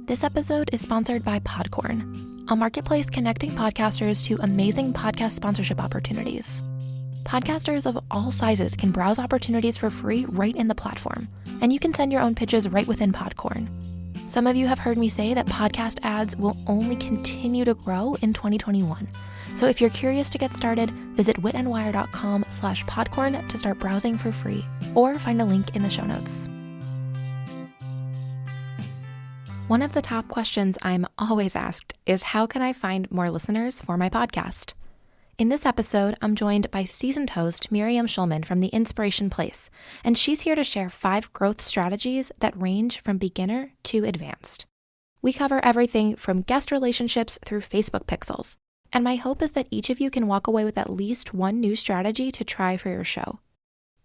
This episode is sponsored by Podcorn, a marketplace connecting podcasters to amazing podcast sponsorship opportunities. Podcasters of all sizes can browse opportunities for free right in the platform, and you can send your own pitches right within Podcorn. Some of you have heard me say that podcast ads will only continue to grow in 2021. So if you're curious to get started, visit witandwire.com/podcorn to start browsing for free, or find a link in the show notes. One of the top questions I'm always asked is, how can I find more listeners for my podcast? In this episode, I'm joined by seasoned host Miriam Schulman from the Inspiration Pla, and she's here to share 5 growth strategies that range from beginner to advanced. We cover everything from guest relationships through Facebook pixels, and my hope is that each of you can walk away with at least one new strategy to try for your show.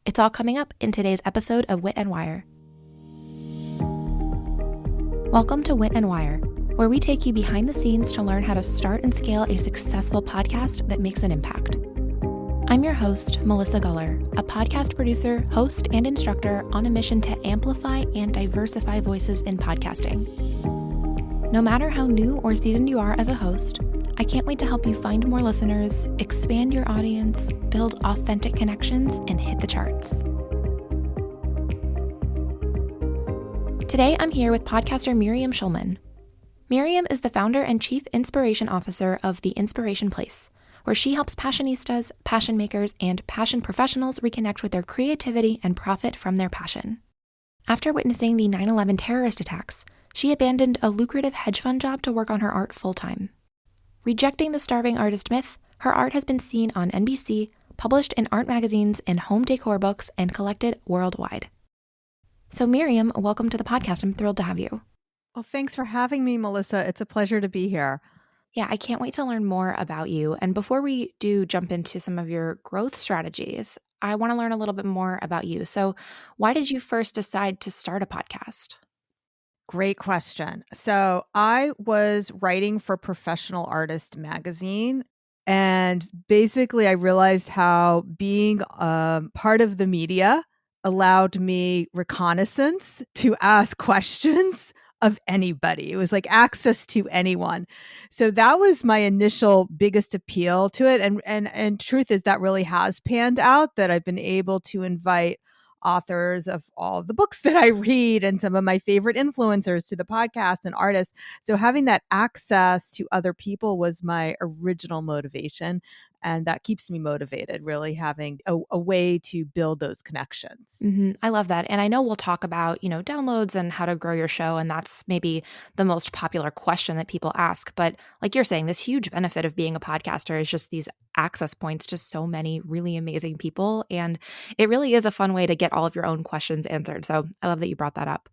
It's all coming up in today's episode of Wit and Wire. Welcome to Wit and Wire, where we take you behind the scenes to learn how to start and scale a successful podcast that makes an impact. I'm your host, Melissa Guller, a podcast producer, host, and instructor on a mission to amplify and diversify voices in podcasting. No matter how new or seasoned you are as a host, I can't wait to help you find more listeners, expand your audience, build authentic connections, and hit the charts. Today, I'm here with podcaster Miriam Schulman. Miriam is the founder and chief inspiration officer of the Inspiration Pla, where she helps passionistas, passion makers, and passion professionals reconnect with their creativity and profit from their passion. After witnessing the 9/11 terrorist attacks, she abandoned a lucrative hedge fund job to work on her art full-time. Rejecting the starving artist myth, her art has been seen on NBC, published in art magazines and home decor books, and collected worldwide. So Miriam, welcome to the podcast. I'm thrilled to have you. Well, thanks for having me, Melissa. It's a pleasure to be here. Yeah, I can't wait to learn more about you. And before we do jump into some of your growth strategies, I want to learn a little bit more about you. So why did you first decide to start a podcast? Great question. So I was writing for Professional Artist magazine, and basically I realized how being part of the media allowed me reconnaissance to ask questions of anybody. It was like access to anyone. So that was my initial biggest appeal to it. And truth is that really has panned out, that I've been able to invite authors of all of the books that I read and some of my favorite influencers to the podcast and artists. So having that access to other people was my original motivation. And that keeps me motivated, really having a way to build those connections. Mm-hmm. I love that. And I know we'll talk about, downloads and how to grow your show. And that's maybe the most popular question that people ask. But like you're saying, this huge benefit of being a podcaster is just these access points to so many really amazing people. And it really is a fun way to get all of your own questions answered. So I love that you brought that up.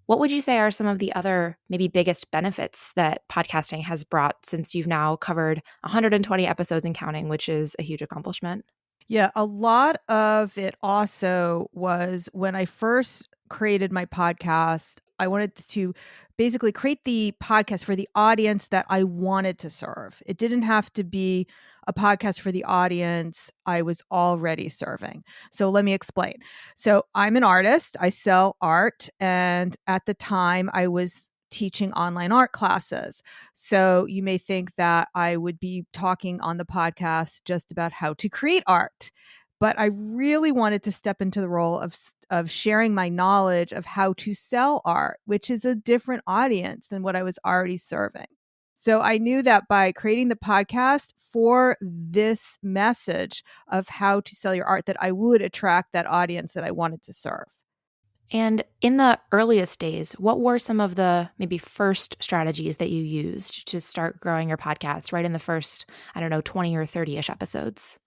What would you say are some of the other maybe biggest benefits that podcasting has brought since you've now covered 120 episodes and counting, which is a huge accomplishment? Yeah, a lot of it also was when I first created my podcast, I wanted to basically create the podcast for the audience that I wanted to serve. It didn't have to be a podcast for the audience I was already serving. So let me explain. So I'm an artist. I sell art. And at the time I was teaching online art classes. So you may think that I would be talking on the podcast just about how to create art. But I really wanted to step into the role of sharing my knowledge of how to sell art, which is a different audience than what I was already serving. So I knew that by creating the podcast for this message of how to sell your art, that I would attract that audience that I wanted to serve. And in the earliest days, what were some of the maybe first strategies that you used to start growing your podcast right in the first, 20 or 30-ish episodes?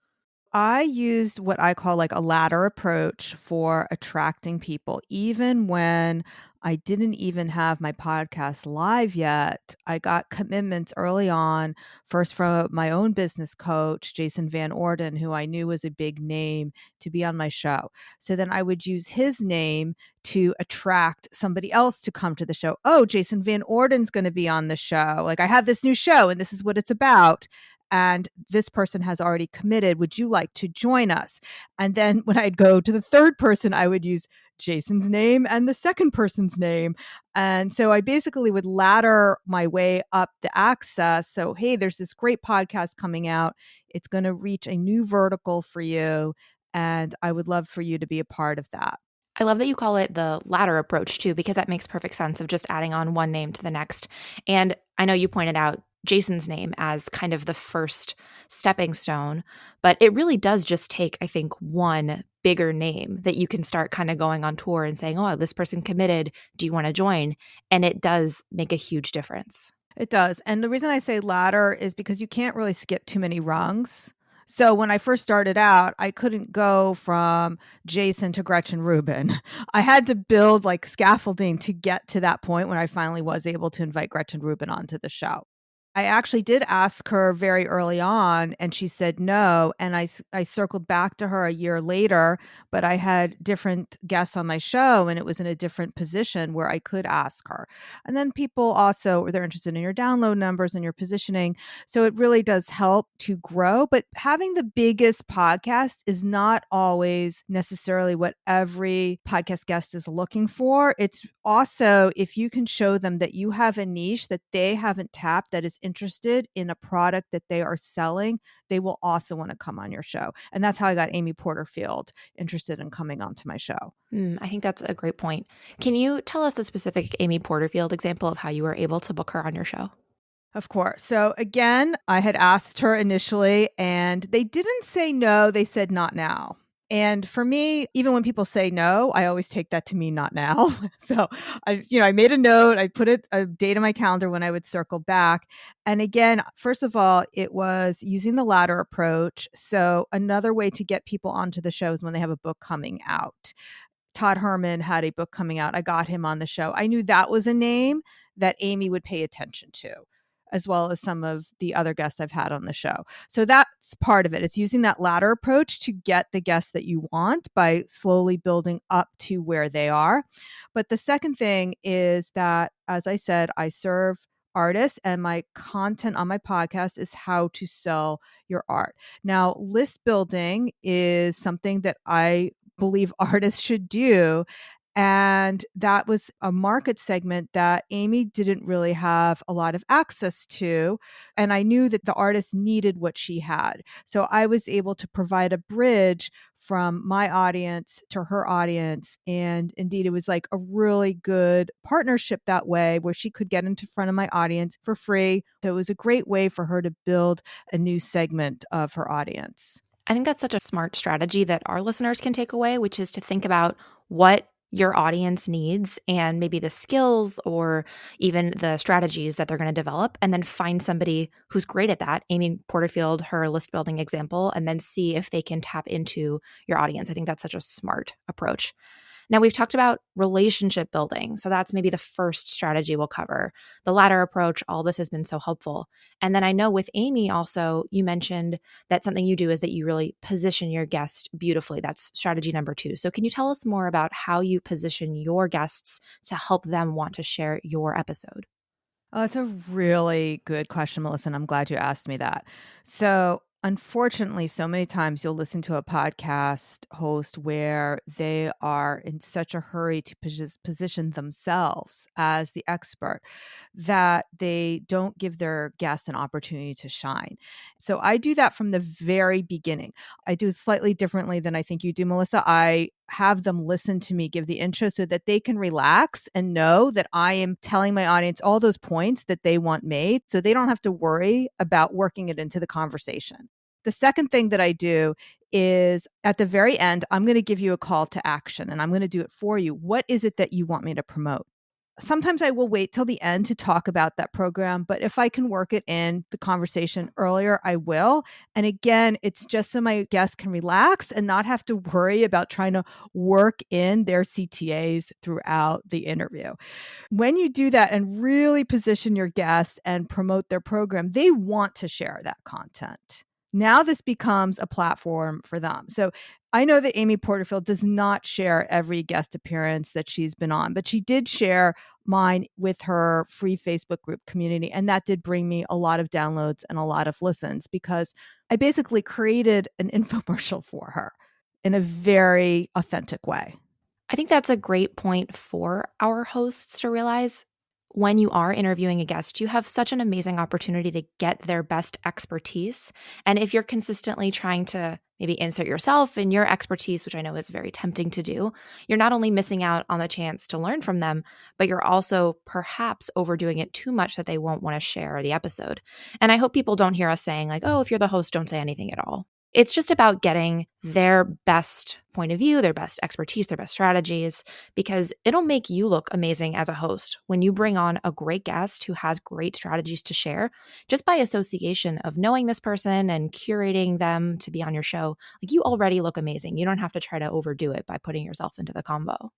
I used what I call like a ladder approach for attracting people. Even when I didn't even have my podcast live yet, I got commitments early on, first from my own business coach, Jason Van Orden, who I knew was a big name, to be on my show. So then I would use his name to attract somebody else to come to the show. Oh, Jason Van Orden's going to be on the show. Like, I have this new show and this is what it's about. And this person has already committed. Would you like to join us? And then when I'd go to the third person, I would use Jason's name and the second person's name. And so I basically would ladder my way up the access. So, hey, there's this great podcast coming out. It's going to reach a new vertical for you. And I would love for you to be a part of that. I love that you call it the ladder approach too, because that makes perfect sense of just adding on one name to the next. And I know you pointed out Jason's name as kind of the first stepping stone, but it really does just take, I think, one bigger name that you can start kind of going on tour and saying, oh, this person committed. Do you want to join? And it does make a huge difference. It does. And the reason I say ladder is because you can't really skip too many rungs. So when I first started out, I couldn't go from Jason to Gretchen Rubin. I had to build like scaffolding to get to that point when I finally was able to invite Gretchen Rubin onto the show. I actually did ask her very early on, and she said no. And I circled back to her a year later, but I had different guests on my show, and it was in a different position where I could ask her. And then people also, they're interested in your download numbers and your positioning. So it really does help to grow. But having the biggest podcast is not always necessarily what every podcast guest is looking for. It's also if you can show them that you have a niche that they haven't tapped that is interested in a product that they are selling, they will also want to come on your show. And that's how I got Amy Porterfield interested in coming onto my show. I think that's a great point. Can you tell us the specific Amy Porterfield example of how you were able to book her on your show? Of course. So again, I had asked her initially and they didn't say no, they said not now. And for me, even when people say no, I always take that to mean not now. So I made a note, I put a date on my calendar when I would circle back. And again, first of all, it was using the ladder approach. So another way to get people onto the show is when they have a book coming out. Todd Herman had a book coming out. I got him on the show. I knew that was a name that Amy would pay attention to, as well as some of the other guests I've had on the show. So that's part of it. It's using that ladder approach to get the guests that you want by slowly building up to where they are. But the second thing is that, as I said, I serve artists and my content on my podcast is how to sell your art. Now, list building is something that I believe artists should do. And that was a market segment that Amy didn't really have a lot of access to. And I knew that the artist needed what she had. So I was able to provide a bridge from my audience to her audience. And indeed, it was like a really good partnership that way where she could get into front of my audience for free. So it was a great way for her to build a new segment of her audience. I think that's such a smart strategy that our listeners can take away, which is to think about what your audience needs and maybe the skills or even the strategies that they're going to develop, and then find somebody who's great at that. Amy Porterfield, her list building example, and then see if they can tap into your audience. I think that's such a smart approach. Now, we've talked about relationship building. So that's maybe the first strategy we'll cover. The ladder approach, all this has been so helpful. And then I know with Amy also, you mentioned that something you do is that you really position your guest beautifully. That's strategy number 2. So can you tell us more about how you position your guests to help them want to share your episode? Oh, that's a really good question, Melissa, and I'm glad you asked me that. So, unfortunately, so many times you'll listen to a podcast host where they are in such a hurry to position themselves as the expert that they don't give their guests an opportunity to shine. So, I do that from the very beginning. I do it slightly differently than I think you do, Melissa. I have them listen to me give the intro so that they can relax and know that I am telling my audience all those points that they want made so they don't have to worry about working it into the conversation. The second thing that I do is at the very end, I'm going to give you a call to action and I'm going to do it for you. What is it that you want me to promote? Sometimes I will wait till the end to talk about that program, but if I can work it in the conversation earlier, I will. And again, it's just so my guests can relax and not have to worry about trying to work in their CTAs throughout the interview. When you do that and really position your guests and promote their program, they want to share that content. Now this becomes a platform for them. So I know that Amy Porterfield does not share every guest appearance that she's been on, but she did share mine with her free Facebook group community. And that did bring me a lot of downloads and a lot of listens because I basically created an infomercial for her in a very authentic way. I think that's a great point for our hosts to realize. When you are interviewing a guest, you have such an amazing opportunity to get their best expertise. And if you're consistently trying to maybe insert yourself and your expertise, which I know is very tempting to do, you're not only missing out on the chance to learn from them, but you're also perhaps overdoing it too much that they won't want to share the episode. And I hope people don't hear us saying like, oh, if you're the host, don't say anything at all. It's just about getting their best point of view, their best expertise, their best strategies, because it'll make you look amazing as a host when you bring on a great guest who has great strategies to share. Just by association of knowing this person and curating them to be on your show, like you already look amazing. You don't have to try to overdo it by putting yourself into the combo.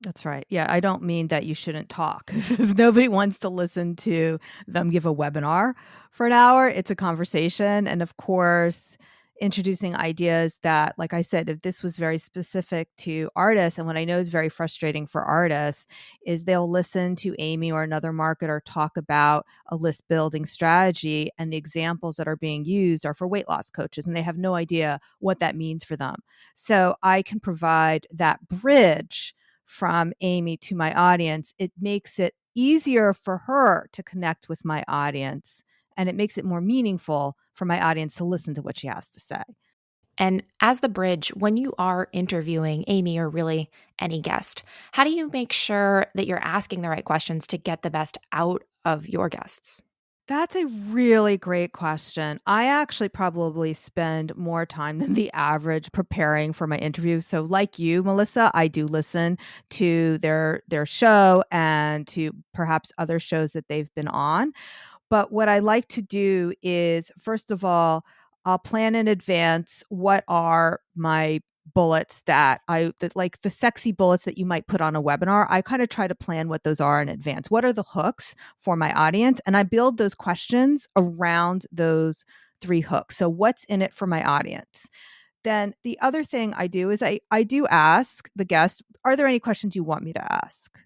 That's right. Yeah, I don't mean that you shouldn't talk. Nobody wants to listen to them give a webinar for an hour. It's a conversation. And of course, introducing ideas that, like I said, if this was very specific to artists, and what I know is very frustrating for artists, is they'll listen to Amy or another marketer talk about a list building strategy, and the examples that are being used are for weight loss coaches, and they have no idea what that means for them. So I can provide that bridge from Amy to my audience. It makes it easier for her to connect with my audience, and it makes it more meaningful for my audience to listen to what she has to say. And as the bridge, when you are interviewing Amy or really any guest, how do you make sure that you're asking the right questions to get the best out of your guests? That's a really great question. I actually probably spend more time than the average preparing for my interview. So like you, Melissa, I do listen to their show and to perhaps other shows that they've been on. But what I like to do is, first of all, I'll plan in advance what are my bullets that like the sexy bullets that you might put on a webinar. I kind of try to plan what those are in advance. What are the hooks for my audience? And I build those questions around those three hooks. So what's in it for my audience? Then the other thing I do is I do ask the guest, are there any questions you want me to ask?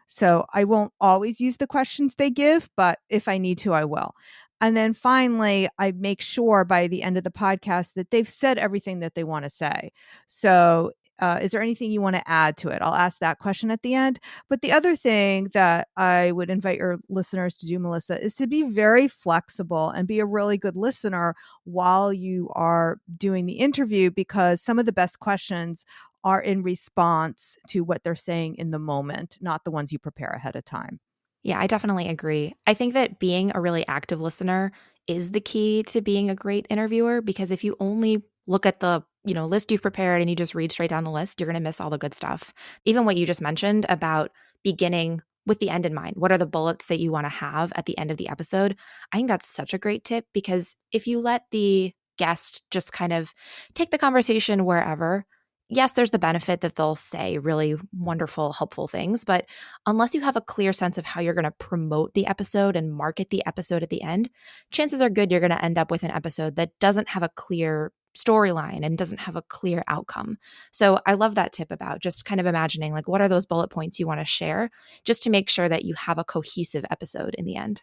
So I won't always use the questions they give, but if I need to, I will. And then finally, I make sure by the end of the podcast that they've said everything that they want to say. So is there anything you want to add to it? I'll ask that question at the end. But the other thing that I would invite your listeners to do, Melissa, is to be very flexible and be a really good listener while you are doing the interview, because some of the best questions are in response to what they're saying in the moment, not the ones you prepare ahead of time. Yeah, I definitely agree. I think that being a really active listener is the key to being a great interviewer, because if you only look at the, list you've prepared and you just read straight down the list, you're going to miss all the good stuff. Even what you just mentioned about beginning with the end in mind. What are the bullets that you want to have at the end of the episode? I think that's such a great tip, because if you let the guest just kind of take the conversation wherever, yes, there's the benefit that they'll say really wonderful, helpful things, but unless you have a clear sense of how you're going to promote the episode and market the episode at the end, chances are good you're going to end up with an episode that doesn't have a clear storyline and doesn't have a clear outcome. So I love that tip about just kind of imagining like, what are those bullet points you want to share, just to make sure that you have a cohesive episode in the end.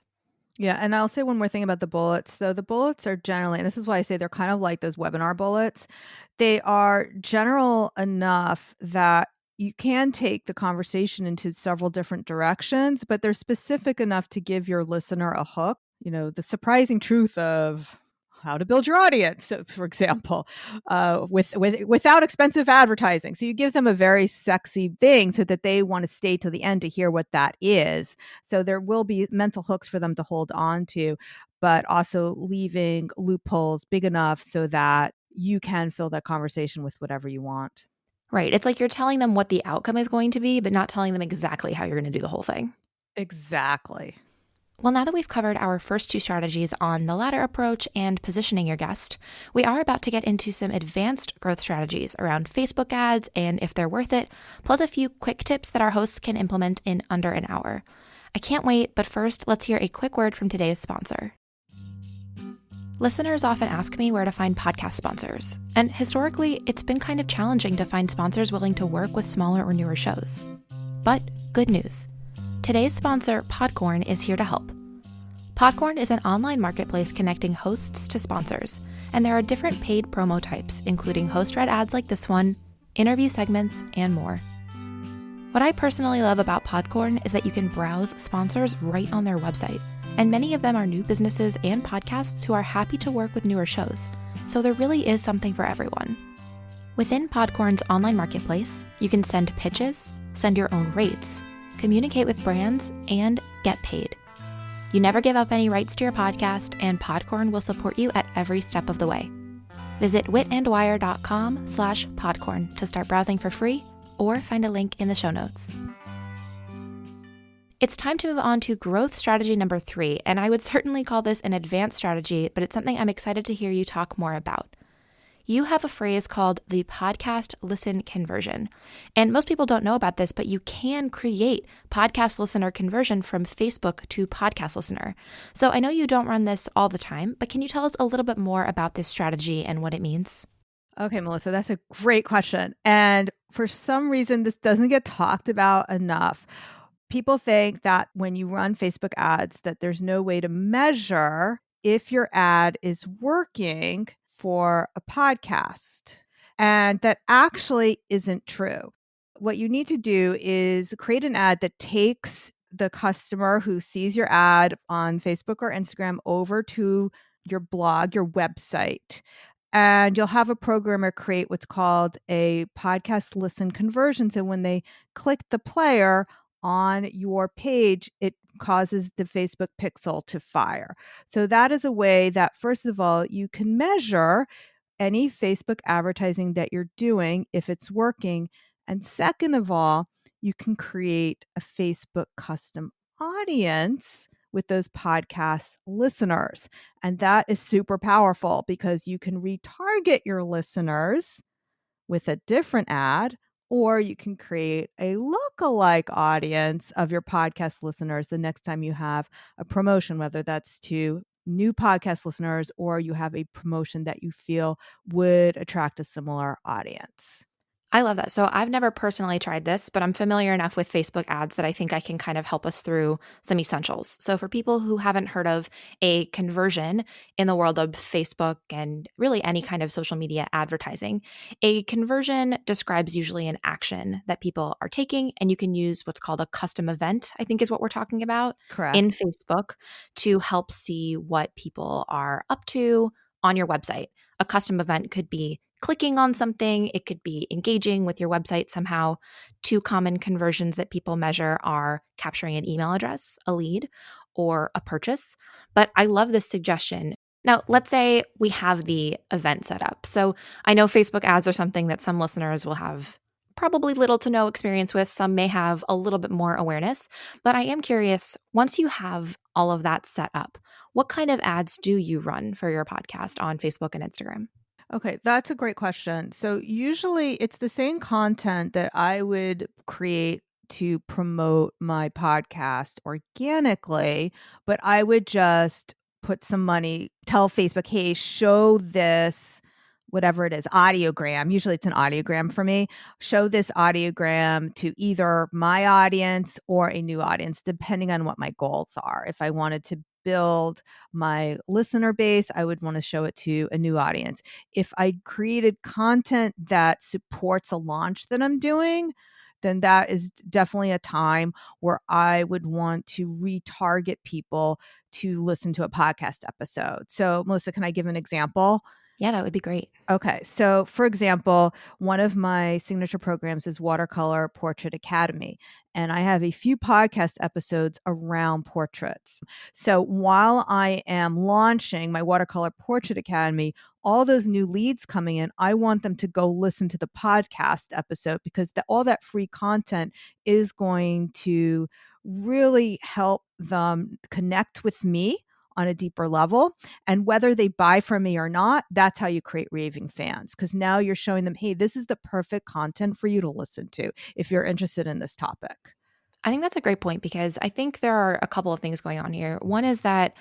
Yeah. And I'll say one more thing about the bullets. Though the bullets are generally, and this is why I say they're kind of like those webinar bullets, they are general enough that you can take the conversation into several different directions, but they're specific enough to give your listener a hook. The surprising truth of how to build your audience, for example, without expensive advertising. So you give them a very sexy thing so that they want to stay to the end to hear what that is. So there will be mental hooks for them to hold on to, but also leaving loopholes big enough so that you can fill that conversation with whatever you want. Right. It's like you're telling them what the outcome is going to be, but not telling them exactly how you're going to do the whole thing. Exactly. Well, now that we've covered our first two strategies on the ladder approach and positioning your guest, we are about to get into some advanced growth strategies around Facebook ads and if they're worth it, plus a few quick tips that our hosts can implement in under an hour. I can't wait, but first, let's hear a quick word from today's sponsor. Listeners often ask me where to find podcast sponsors, and historically, it's been kind of challenging to find sponsors willing to work with smaller or newer shows. But good news. Today's sponsor, Podcorn, is here to help. Podcorn is an online marketplace connecting hosts to sponsors, and there are different paid promo types, including host-read ads like this one, interview segments, and more. What I personally love about Podcorn is that you can browse sponsors right on their website, and many of them are new businesses and podcasts who are happy to work with newer shows, so there really is something for everyone. Within Podcorn's online marketplace, you can send pitches, send your own rates, communicate with brands, and get paid. You never give up any rights to your podcast, and Podcorn will support you at every step of the way. Visit witandwire.com/podcorn to start browsing for free, or find a link in the show notes. It's time to move on to growth strategy number 3, and I would certainly call this an advanced strategy, but it's something I'm excited to hear you talk more about. You have a phrase called the podcast listen conversion. And most people don't know about this, but you can create podcast listener conversion from Facebook to podcast listener. So I know you don't run this all the time, but can you tell us a little bit more about this strategy and what it means? Okay, Melissa, that's a great question. And for some reason, this doesn't get talked about enough. People think that when you run Facebook ads, that there's no way to measure if your ad is working for a podcast. And that actually isn't true. What you need to do is create an ad that takes the customer who sees your ad on Facebook or Instagram over to your blog, your website. And you'll have a programmer create what's called a podcast listen conversion. So when they click the player on your page, it causes the Facebook pixel to fire. So that is a way that, first of all, you can measure any Facebook advertising that you're doing if it's working. And second of all, you can create a Facebook custom audience with those podcast listeners. And that is super powerful because you can retarget your listeners with a different ad, or you can create a lookalike audience of your podcast listeners the next time you have a promotion, whether that's to new podcast listeners or you have a promotion that you feel would attract a similar audience. I love that. So I've never personally tried this, but I'm familiar enough with Facebook ads that I think I can kind of help us through some essentials. So for people who haven't heard of a conversion in the world of Facebook and really any kind of social media advertising, a conversion describes usually an action that people are taking, and you can use what's called a custom event, I think is what we're talking about, Correct. in Facebook to help see what people are up to on your website. A custom event could be clicking on something, it could be engaging with your website somehow. 2 common conversions that people measure are capturing an email address, a lead, or a purchase. But I love this suggestion. Now, let's say we have the event set up. So I know Facebook ads are something that some listeners will have probably little to no experience with. Some may have a little bit more awareness. But I am curious, once you have all of that set up, what kind of ads do you run for your podcast on Facebook and Instagram? Okay, that's a great question. So usually it's the same content that I would create to promote my podcast organically, but I would just put some money, tell Facebook, hey, show this, whatever it is, audiogram. Usually it's an audiogram for me. Show this audiogram to either my audience or a new audience, depending on what my goals are. If I wanted to build my listener base, I would want to show it to a new audience. If I created content that supports a launch that I'm doing, then that is definitely a time where I would want to retarget people to listen to a podcast episode. So, Melissa, can I give an example? Yeah, that would be great. Okay. So, for example, one of my signature programs is Watercolor Portrait Academy, and I have a few podcast episodes around portraits. So, while I am launching my Watercolor Portrait Academy, all those new leads coming in, I want them to go listen to the podcast episode because all that free content is going to really help them connect with me on a deeper level. And whether they buy from me or not, that's how you create raving fans. Because now you're showing them, hey, this is the perfect content for you to listen to if you're interested in this topic. I think that's a great point because I think there are a couple of things going on here. One is that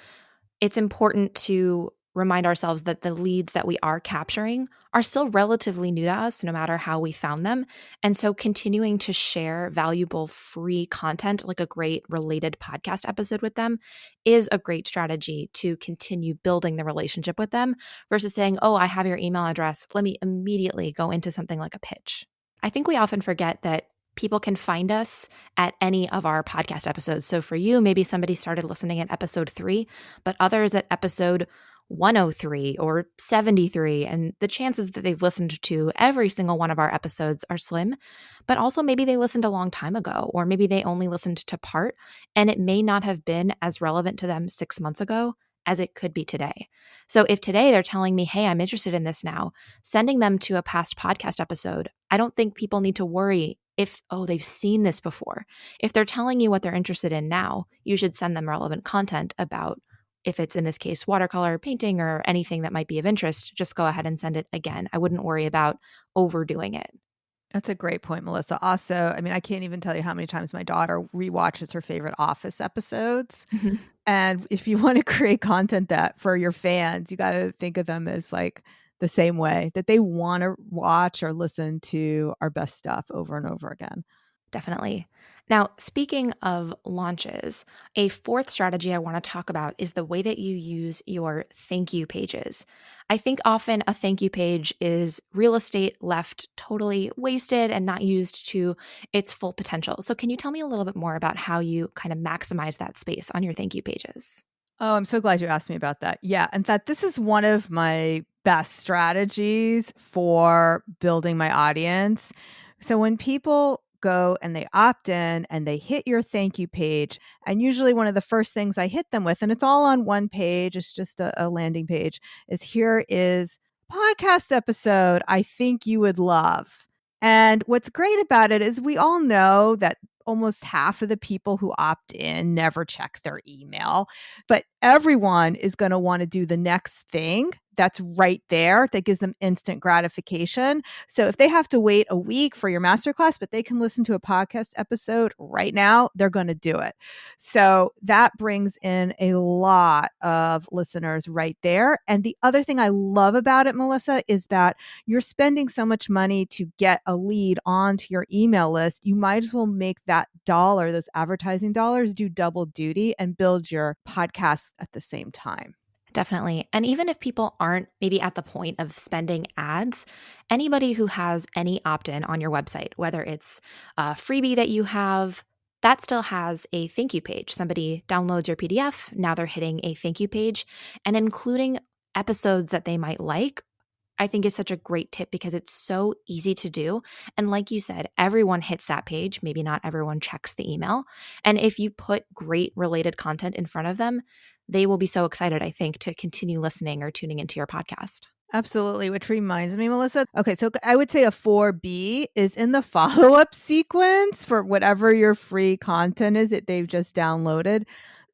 it's important to remind ourselves that the leads that we are capturing are still relatively new to us, no matter how we found them. And so continuing to share valuable free content, like a great related podcast episode with them, is a great strategy to continue building the relationship with them versus saying, oh, I have your email address. Let me immediately go into something like a pitch. I think we often forget that people can find us at any of our podcast episodes. So for you, maybe somebody started listening at episode 3, but others at episode 103 or 73. And the chances that they've listened to every single one of our episodes are slim, but also maybe they listened a long time ago, or maybe they only listened to part, and it may not have been as relevant to them 6 months ago as it could be today. So if today they're telling me, hey, I'm interested in this now, sending them to a past podcast episode, I don't think people need to worry if, oh, they've seen this before. If they're telling you what they're interested in now, you should send them relevant content about, if it's in this case, watercolor, painting, or anything that might be of interest, just go ahead and send it again. I wouldn't worry about overdoing it. That's a great point, Melissa. Also, I mean, I can't even tell you how many times my daughter rewatches her favorite Office episodes. And if you want to create content that for your fans, you got to think of them as like the same way that they want to watch or listen to our best stuff over and over again. Definitely. Now, speaking of launches, a fourth strategy I want to talk about is the way that you use your thank you pages. I think often a thank you page is real estate left totally wasted and not used to its full potential. So, can you tell me a little bit more about how you kind of maximize that space on your thank you pages? Oh, I'm so glad you asked me about that. Yeah. In fact, this is one of my best strategies for building my audience. So when people go and they opt in and they hit your thank you page, and usually one of the first things I hit them with, and it's all on one page, it's just a landing page, is here is a podcast episode I think you would love. And what's great about it is we all know that almost half of the people who opt in never check their email, but everyone is going to want to do the next thing that's right there that gives them instant gratification. So if they have to wait a week for your masterclass, but they can listen to a podcast episode right now, they're going to do it. So that brings in a lot of listeners right there. And the other thing I love about it, Melissa, is that you're spending so much money to get a lead onto your email list. You might as well make that dollar, those advertising dollars, do double duty and build your podcast at the same time. Definitely. And even if people aren't maybe at the point of spending ads, anybody who has any opt in on your website, whether it's a freebie that you have, that still has a thank you page. Somebody downloads your PDF, now they're hitting a thank you page, and including episodes that they might like, I think is such a great tip because it's so easy to do. And like you said, everyone hits that page. Maybe not everyone checks the email. And if you put great related content in front of them, they will be so excited, I think, to continue listening or tuning into your podcast. Absolutely. Which reminds me, Melissa. Okay. So I would say a 4B is in the follow up sequence for whatever your free content is that they've just downloaded.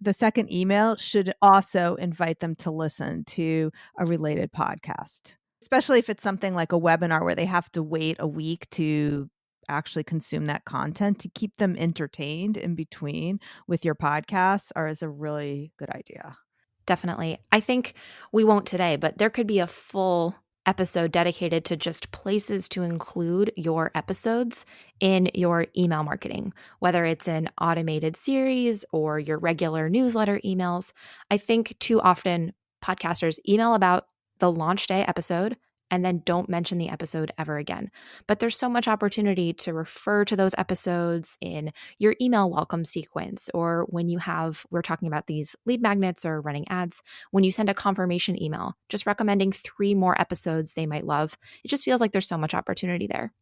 The second email should also invite them to listen to a related podcast, especially if it's something like a webinar where they have to wait a week to actually consume that content. To keep them entertained in between with your podcasts is a really good idea. Definitely. I think we won't today, but there could be a full episode dedicated to just places to include your episodes in your email marketing, whether it's an automated series or your regular newsletter emails. I think too often podcasters email about the launch day episode and then don't mention the episode ever again. But there's so much opportunity to refer to those episodes in your email welcome sequence, or when you have, we're talking about these lead magnets or running ads, when you send a confirmation email, just recommending 3 more episodes they might love. It just feels like there's so much opportunity there.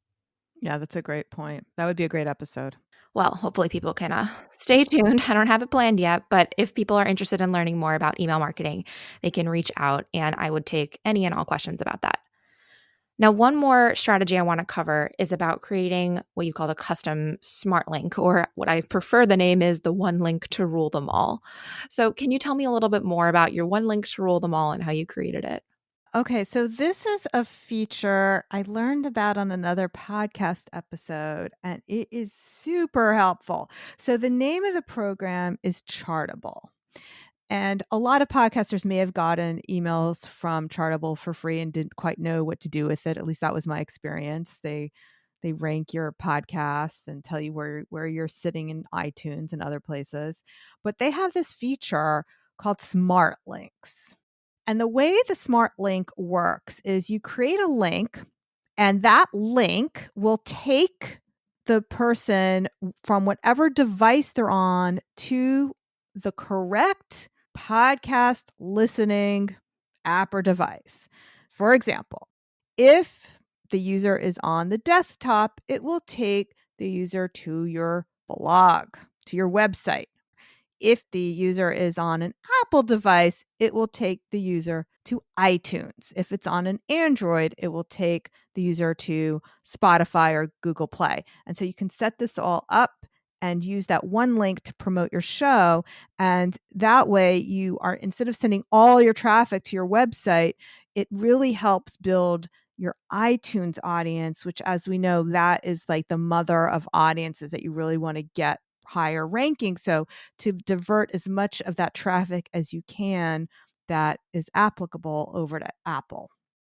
Yeah, that's a great point. That would be a great episode. Well, hopefully people can stay tuned. I don't have it planned yet, but if people are interested in learning more about email marketing, they can reach out and I would take any and all questions about that. Now, one more strategy I want to cover is about creating what you call a custom smart link, or what I prefer the name is the one link to rule them all. So can you tell me a little bit more about your one link to rule them all and how you created it? Okay, so this is a feature I learned about on another podcast episode, and it is super helpful. So the name of the program is Chartable. And a lot of podcasters may have gotten emails from Chartable for free and didn't quite know what to do with it. At least that was my experience. They rank your podcasts and tell you where you're sitting in iTunes and other places. But they have this feature called Smart Links. And the way the Smart Link works is you create a link, and that link will take the person from whatever device they're on to the correct podcast listening app or device. For example, if the user is on the desktop, it will take the user to your blog, to your website. If the user is on an Apple device, it will take the user to iTunes. If it's on an Android, it will take the user to Spotify or Google Play. And so you can set this all up and use that one link to promote your show. And that way you are, instead of sending all your traffic to your website, it really helps build your iTunes audience, which, as we know, that is like the mother of audiences that you really want to get higher ranking. So to divert as much of that traffic as you can that is applicable over to Apple.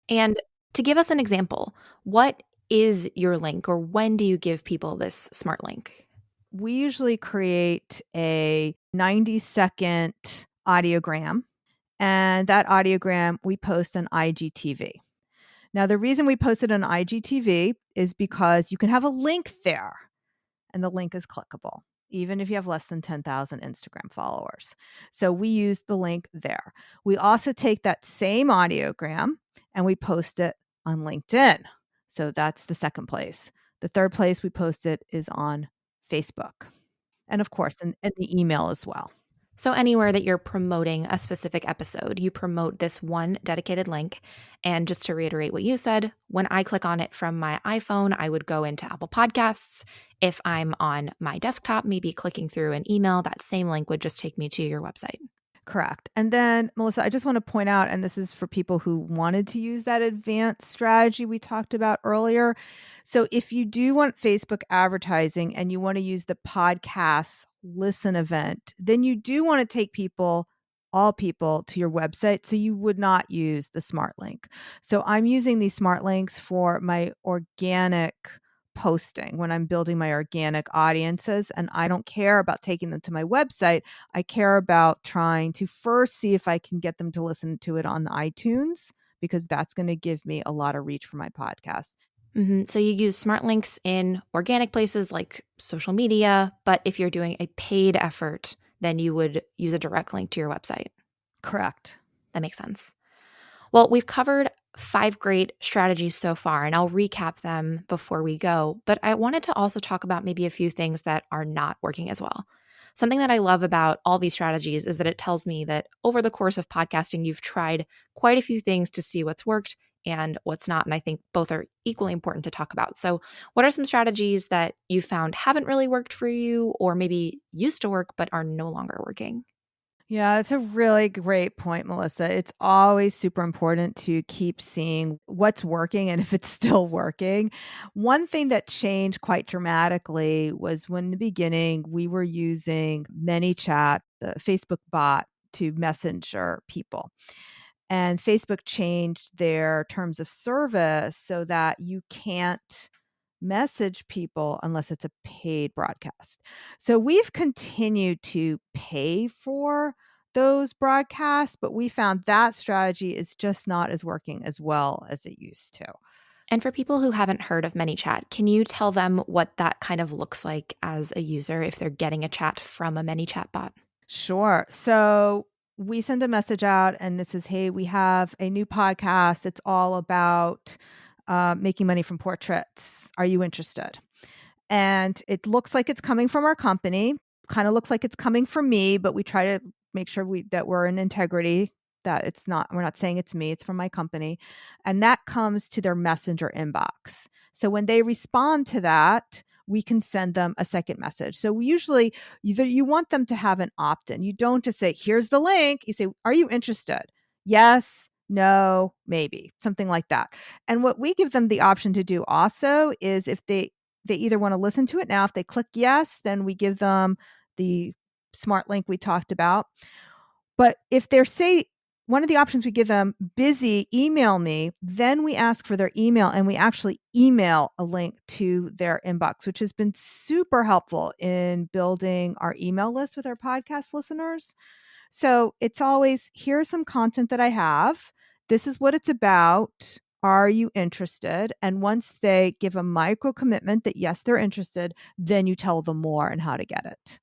And to give us an example, what is your link, or when do you give people this smart link? We usually create a 90-second audiogram, and that audiogram we post on IGTV. Now, the reason we post it on IGTV is because you can have a link there, and the link is clickable, even if you have less than 10,000 Instagram followers. So we use the link there. We also take that same audiogram and we post it on LinkedIn. So that's the second place. The third place we post it is on Facebook. And of course, in the email as well. So anywhere that you're promoting a specific episode, you promote this one dedicated link. And just to reiterate what you said, when I click on it from my iPhone, I would go into Apple Podcasts. If I'm on my desktop, maybe clicking through an email, that same link would just take me to your website. Correct. And then, Melissa, I just want to point out, and this is for people who wanted to use that advanced strategy we talked about earlier. So if you do want Facebook advertising and you want to use the podcast listen event, then you do want to take all people to your website. So you would not use the smart link. So I'm using these smart links for my organic posting when I'm building my organic audiences, and I don't care about taking them to my website. I care about trying to first see if I can get them to listen to it on iTunes, because that's going to give me a lot of reach for my podcast. So you use smart links in organic places like social media, but if you're doing a paid effort, then you would use a direct link to your website. Correct. That makes sense. Well, we've covered 5 great strategies so far, and I'll recap them before we go. But I wanted to also talk about maybe a few things that are not working as well. Something that I love about all these strategies is that it tells me that over the course of podcasting, you've tried quite a few things to see what's worked and what's not. And I think both are equally important to talk about. So, what are some strategies that you found haven't really worked for you, or maybe used to work but are no longer working? Yeah, it's a really great point, Melissa. It's always super important to keep seeing what's working and if it's still working. One thing that changed quite dramatically was when in the beginning we were using ManyChat, the Facebook bot, to messenger people. And Facebook changed their terms of service so that you can't message people unless it's a paid broadcast. So we've continued to pay for those broadcasts, but we found that strategy is just not as working as well as it used to. And for people who haven't heard of ManyChat, can you tell them what that kind of looks like as a user if they're getting a chat from a ManyChat bot? Sure. So we send a message out and this is, hey, we have a new podcast. It's all about making money from portraits. Are you interested? And it looks like it's coming from our company, kind of looks like it's coming from me, but we try to make sure that we're in integrity, that we're not saying it's me, it's from my company. And that comes to their messenger inbox. So when they respond to that, we can send them a second message. So we usually, you want them to have an opt-in. You don't just say, here's the link. You say, are you interested? Yes, no, maybe, something like that. And what we give them the option to do also is if they either want to listen to it now. If they click yes, then we give them the smart link we talked about. But if they're, say, one of the options we give them, busy, email me, then we ask for their email and we actually email a link to their inbox, which has been super helpful in building our email list with our podcast listeners. So it's always, here's some content that I have. This is what it's about. are you interested? And once they give a micro commitment that yes, they're interested, then you tell them more and how to get it.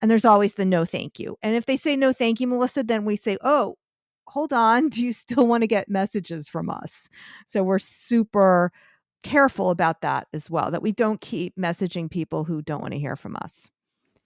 And there's always the no thank you. And if they say no thank you, Melissa, then we say, oh, hold on, do you still want to get messages from us? So we're super careful about that as well, that we don't keep messaging people who don't want to hear from us.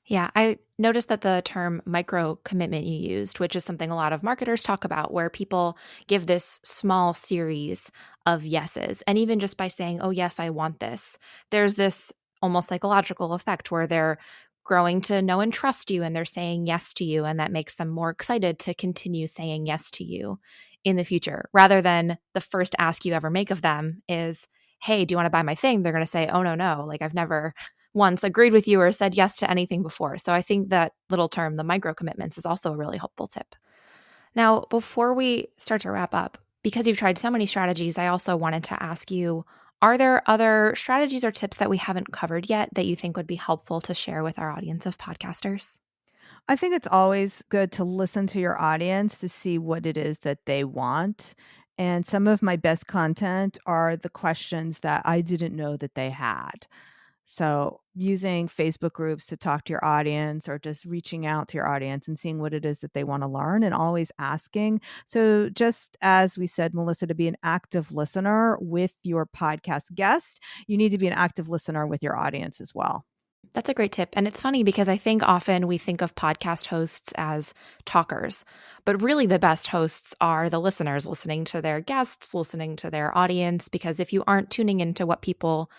Yeah, I noticed that the term micro commitment you used, which is something a lot of marketers talk about, where people give this small series of yeses. And even just by saying, oh, yes, I want this, there's this almost psychological effect where they're growing to know and trust you and they're saying yes to you. And that makes them more excited to continue saying yes to you in the future, rather than the first ask you ever make of them is, hey, do you want to buy my thing? They're going to say, oh, no, like I've never once agreed with you or said yes to anything before. So I think that little term, the micro commitments, is also a really helpful tip. Now, before we start to wrap up, because you've tried so many strategies, I also wanted to ask you, are there other strategies or tips that we haven't covered yet that you think would be helpful to share with our audience of podcasters? I think it's always good to listen to your audience to see what it is that they want. And some of my best content are the questions that I didn't know that they had. So, using Facebook groups to talk to your audience or just reaching out to your audience and seeing what it is that they want to learn and always asking. So, just as we said, Melissa, to be an active listener with your podcast guest, you need to be an active listener with your audience as well. That's a great tip. And it's funny because I think often we think of podcast hosts as talkers, but really the best hosts are the listeners, listening to their guests, listening to their audience. Because if you aren't tuning into what people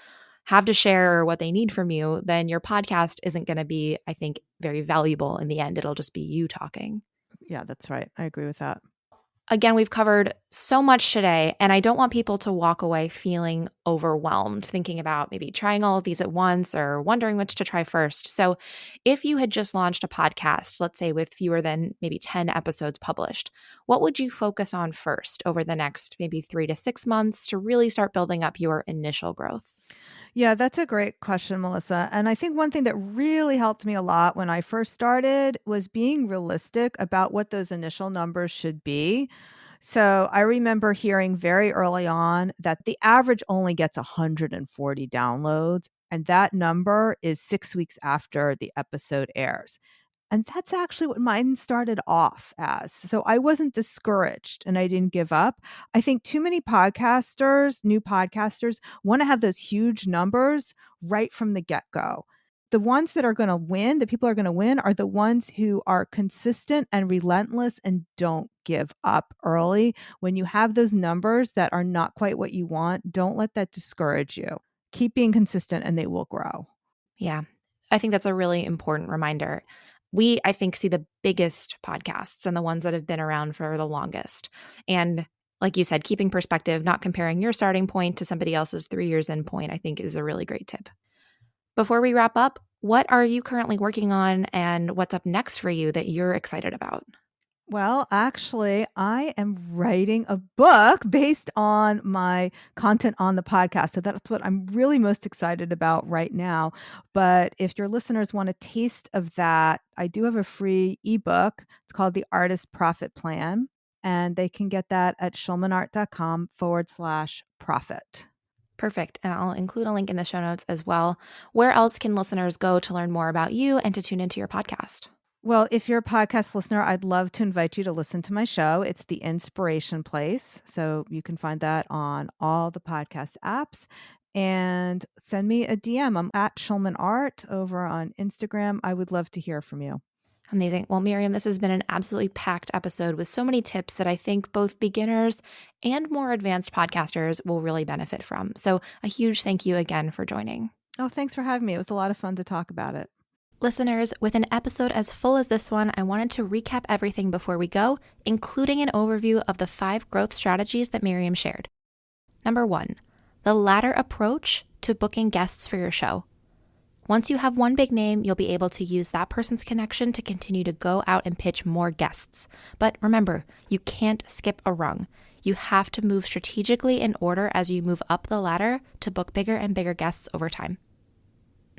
have to share or what they need from you, then your podcast isn't going to be, I think, very valuable in the end. It'll just be you talking. Yeah, that's right. I agree with that. Again, we've covered so much today, and I don't want people to walk away feeling overwhelmed, thinking about maybe trying all of these at once or wondering which to try first. So, if you had just launched a podcast, let's say with fewer than maybe 10 episodes published, what would you focus on first over the next maybe 3 to 6 months to really start building up your initial growth? Yeah, that's a great question, Melissa. And I think one thing that really helped me a lot when I first started was being realistic about what those initial numbers should be. So I remember hearing very early on that the average only gets 140 downloads, and that number is 6 weeks after the episode airs. And that's actually what mine started off as. So I wasn't discouraged and I didn't give up. I think too many podcasters, new podcasters, want to have those huge numbers right from the get go. The ones that are going to win, the people are going to win, are the ones who are consistent and relentless and don't give up early. When you have those numbers that are not quite what you want, don't let that discourage you. Keep being consistent and they will grow. Yeah, I think that's a really important reminder. We, I think, see the biggest podcasts and the ones that have been around for the longest. And like you said, keeping perspective, not comparing your starting point to somebody else's 3 years in point, I think is a really great tip. Before we wrap up, what are you currently working on and what's up next for you that you're excited about? Well, actually, I am writing a book based on my content on the podcast. So that's what I'm really most excited about right now. But if your listeners want a taste of that, I do have a free ebook. It's called The Artist Profit Plan. And they can get that at schulmanart.com/profit. Perfect. And I'll include a link in the show notes as well. Where else can listeners go to learn more about you and to tune into your podcast? Well, if you're a podcast listener, I'd love to invite you to listen to my show. It's the Inspiration Place. So you can find that on all the podcast apps and send me a DM. I'm at Schulman Art over on Instagram. I would love to hear from you. Amazing. Well, Miriam, this has been an absolutely packed episode with so many tips that I think both beginners and more advanced podcasters will really benefit from. So a huge thank you again for joining. Oh, thanks for having me. It was a lot of fun to talk about it. Listeners, with an episode as full as this one, I wanted to recap everything before we go, including an overview of the 5 growth strategies that Miriam shared. Number 1, the ladder approach to booking guests for your show. Once you have one big name, you'll be able to use that person's connection to continue to go out and pitch more guests. But remember, you can't skip a rung. You have to move strategically in order as you move up the ladder to book bigger and bigger guests over time.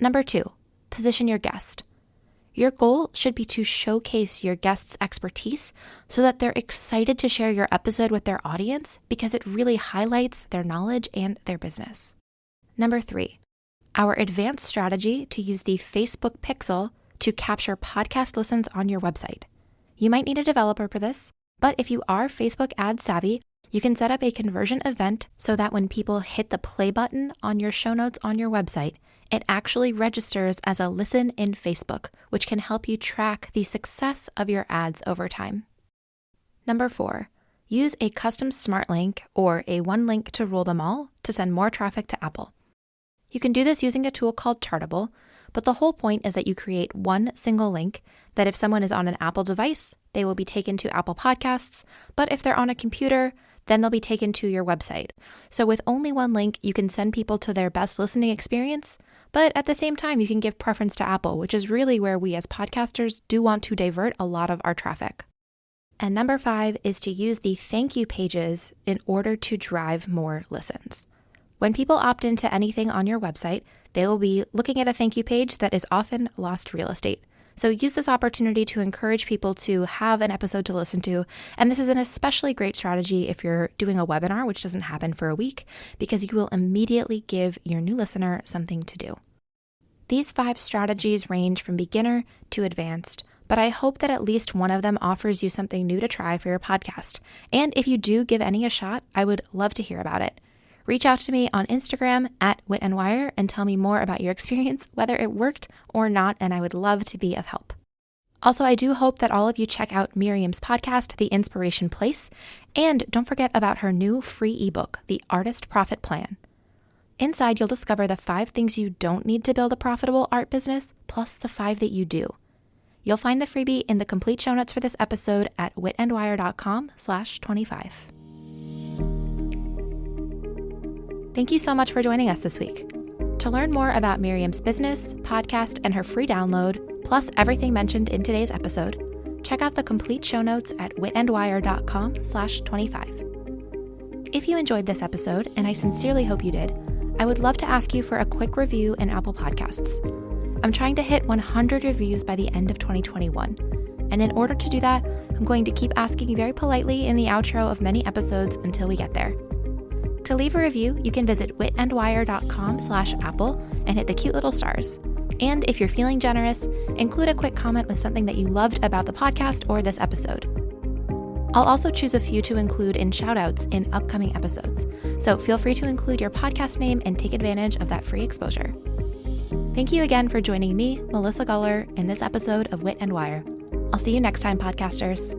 Number 2, position your guest. Your goal should be to showcase your guests' expertise so that they're excited to share your episode with their audience because it really highlights their knowledge and their business. Number 3, our advanced strategy to use the Facebook pixel to capture podcast listens on your website. You might need a developer for this, but if you are Facebook ad savvy, you can set up a conversion event so that when people hit the play button on your show notes on your website, it actually registers as a listen in Facebook, which can help you track the success of your ads over time. Number 4, use a custom smart link or a one link to rule them all to send more traffic to Apple. You can do this using a tool called Chartable, but the whole point is that you create one single link that if someone is on an Apple device, they will be taken to Apple Podcasts, but if they're on a computer, then they'll be taken to your website. So with only one link, you can send people to their best listening experience, but at the same time, you can give preference to Apple, which is really where we as podcasters do want to divert a lot of our traffic. And number 5 is to use the thank you pages in order to drive more listens. When people opt into anything on your website, they will be looking at a thank you page that is often lost real estate. So use this opportunity to encourage people to have an episode to listen to. And this is an especially great strategy if you're doing a webinar, which doesn't happen for a week, because you will immediately give your new listener something to do. These 5 strategies range from beginner to advanced, but I hope that at least one of them offers you something new to try for your podcast. And if you do give any a shot, I would love to hear about it. Reach out to me on Instagram at Wit Wire and tell me more about your experience, whether it worked or not, and I would love to be of help. Also, I do hope that all of you check out Miriam's podcast, The Inspiration Pla, and don't forget about her new free ebook, The Artist Profit Plan. Inside, you'll discover the 5 things you don't need to build a profitable art business, plus the 5 that you do. You'll find the freebie in the complete show notes for this episode at witandwire.com/25. Thank you so much for joining us this week. To learn more about Miriam's business, podcast, and her free download, plus everything mentioned in today's episode, check out the complete show notes at witandwire.com/25. If you enjoyed this episode, and I sincerely hope you did, I would love to ask you for a quick review in Apple Podcasts. I'm trying to hit 100 reviews by the end of 2021. And in order to do that, I'm going to keep asking very politely in the outro of many episodes until we get there. To leave a review, you can visit witandwire.com/Apple and hit the cute little stars. And if you're feeling generous, include a quick comment with something that you loved about the podcast or this episode. I'll also choose a few to include in shoutouts in upcoming episodes, so feel free to include your podcast name and take advantage of that free exposure. Thank you again for joining me, Melissa Guller, in this episode of Wit and Wire. I'll see you next time, podcasters.